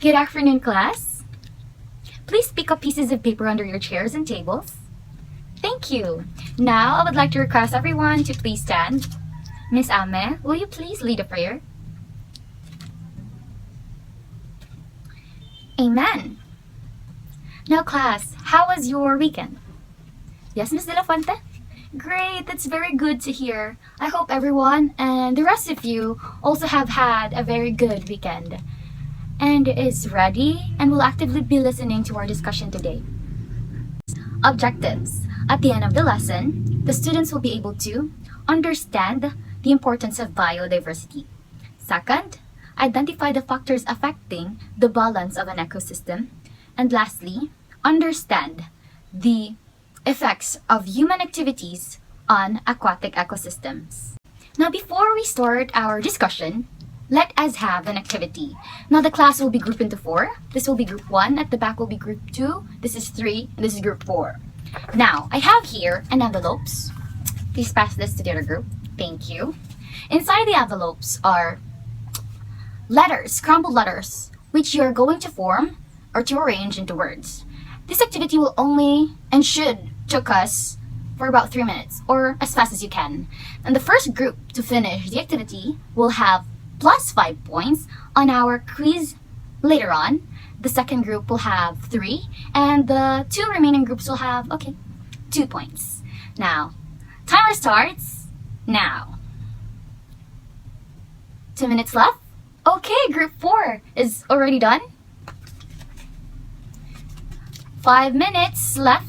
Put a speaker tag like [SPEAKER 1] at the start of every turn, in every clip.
[SPEAKER 1] Good afternoon, class. Please pick up pieces of paper under your chairs and tables. Thank you. Now, I would like to request everyone to please stand. Miss Ame, will you please lead a prayer? Amen. Now, class, how was your weekend? Yes, Miss De La Fuente? Great, that's very good to hear. I hope everyone and the rest of you also have had a very good weekend and is ready and will actively be listening to our discussion today. Objectives. At the end of the lesson, the students will be able to understand the importance of biodiversity. Second, identify the factors affecting the balance of an ecosystem. And lastly, understand the effects of human activities on aquatic ecosystems. Now, before we start our discussion, let us have an activity. Now, the class will be grouped into 4. This will be group 1, at the back will be group 2, this is 3, and this is group 4. Now, I have here an envelopes. Please pass this to the other group. Thank you. Inside the envelopes are letters, scrambled letters, which you're going to form or to arrange into words. This activity will only and should took us for about 3 minutes or as fast as you can. And the first group to finish the activity will have plus 5 points on our quiz later on. The second group will have 3 and the 2 remaining groups will have, 2 points. Now, timer starts now. 2 minutes left. Okay, group 4 is already done. 5 minutes left.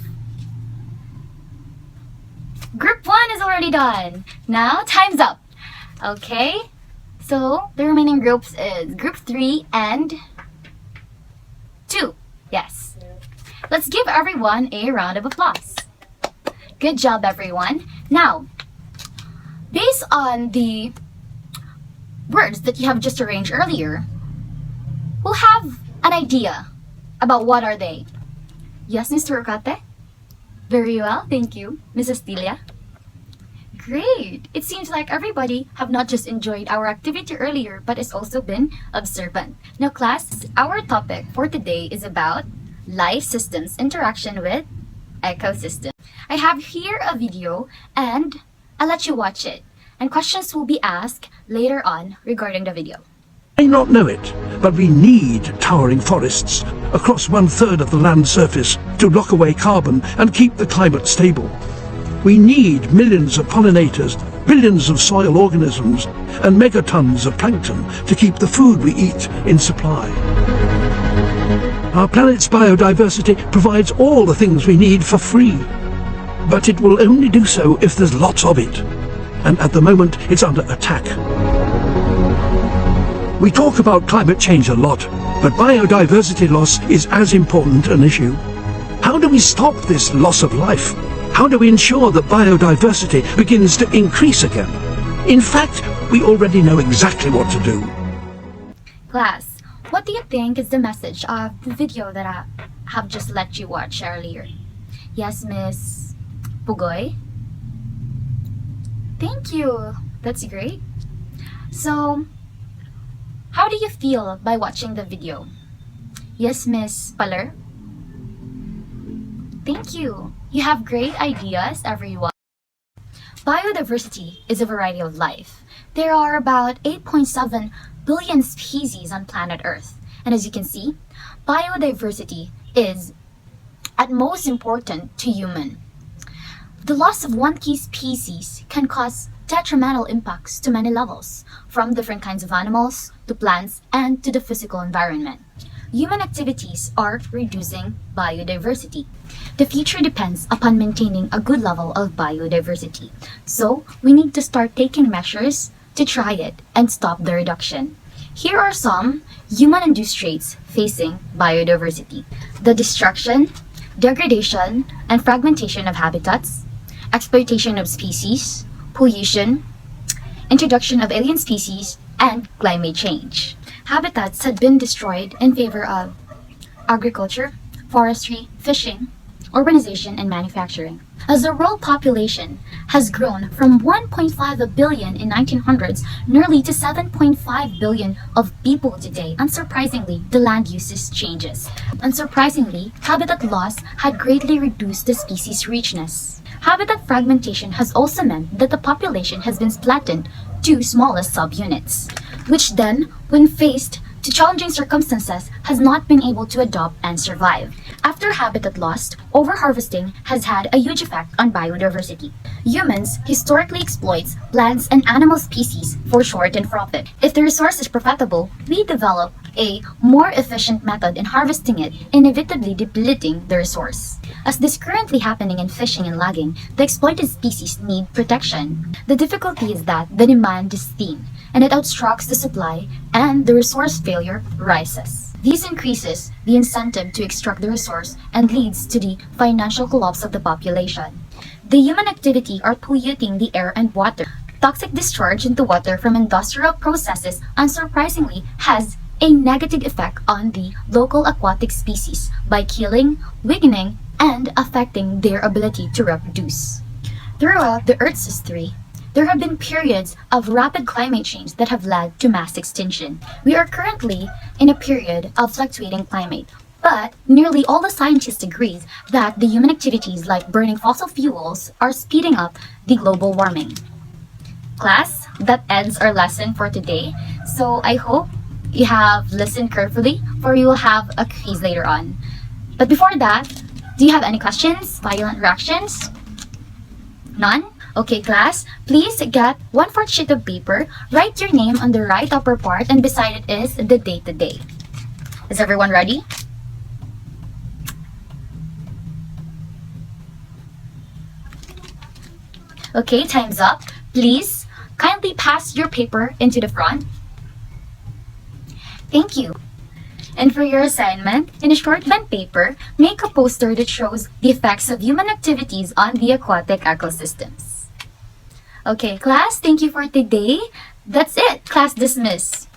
[SPEAKER 1] Group 1 is already done. Now, time's up. Okay, so the remaining groups is group 3 and 2. Yes. Let's give everyone a round of applause. Good job, everyone. Now, based on the words that you have just arranged earlier, we'll have an idea about what are they. Yes, Mr. Okate? Very well, thank you. Mrs. Nelia? Great! It seems like everybody have not just enjoyed our activity earlier, but has also been observant. Now, class, our topic for today is about life systems interaction with ecosystem. I have here a video and I'll let you watch it. And questions will be asked later on regarding the video.
[SPEAKER 2] May not know it, but we need towering forests across 1/3 of the land surface to lock away carbon and keep the climate stable. We need millions of pollinators, billions of soil organisms, and megatons of plankton to keep the food we eat in supply. Our planet's biodiversity provides all the things we need for free, but it will only do so if there's lots of it, and at the moment it's under attack. We talk about climate change a lot, but biodiversity loss is as important an issue. How do we stop this loss of life? How do we ensure that biodiversity begins to increase again? In fact, we already know exactly what to do.
[SPEAKER 1] Class, what do you think is the message of the video that I have just let you watch earlier? Yes, Miss Pugoy? Thank you. That's great. So, how do you feel by watching the video? Yes, Miss Paler? Thank you. You have great ideas, everyone. Biodiversity is a variety of life. There are about 8.7 billion species on planet Earth. And as you can see, biodiversity is at most important to human. The loss of one key species can cause detrimental impacts to many levels, from different kinds of animals to plants and to the physical environment. Human activities are reducing biodiversity. The future depends upon maintaining a good level of biodiversity. So, we need to start taking measures to try it and stop the reduction. Here are some human-induced traits facing biodiversity: the destruction, degradation, and fragmentation of habitats, exploitation of species, pollution, introduction of alien species, and climate change. Habitats had been destroyed in favor of agriculture, forestry, fishing, urbanization, and manufacturing. as the world population has grown from 1.5 billion in 1900s nearly to 7.5 billion of people today. Unsurprisingly, the land uses changes. Unsurprisingly, habitat loss had greatly reduced the species richness. Habitat fragmentation has also meant that the population has been flattened to smaller subunits, which then, when faced to challenging circumstances, has not been able to adopt and survive. After habitat loss, overharvesting has had a huge effect on biodiversity. Humans historically exploit plants and animal species for short-term profit. If the resource is profitable, we develop a more efficient method in harvesting it, inevitably depleting the resource. As this currently happening in fishing and logging, the exploited species need protection. The difficulty is that the demand is thin, and it outstrips the supply, and the resource failure rises. This increases the incentive to extract the resource and leads to the financial collapse of the population. The human activity are polluting the air and water. Toxic discharge into water from industrial processes, unsurprisingly, has a negative effect on the local aquatic species by killing, weakening, and affecting their ability to reproduce. Throughout the Earth's history, there have been periods of rapid climate change that have led to mass extinction. We are currently in a period of fluctuating climate, but nearly all the scientists agree that the human activities like burning fossil fuels are speeding up the global warming. Class, that ends our lesson for today. So I hope you have listened carefully, for you will have a quiz later on. But before that, do you have any questions, violent reactions? None? Okay, class, please get 1/4 sheet of paper, write your name on the right upper part, and beside it is the date today. Is everyone ready? Okay, time's up. Please, kindly pass your paper into the front. Thank you. And for your assignment, in a short bond paper, make a poster that shows the effects of human activities on the aquatic ecosystems. Okay, class, thank you for today. That's it. Class dismissed.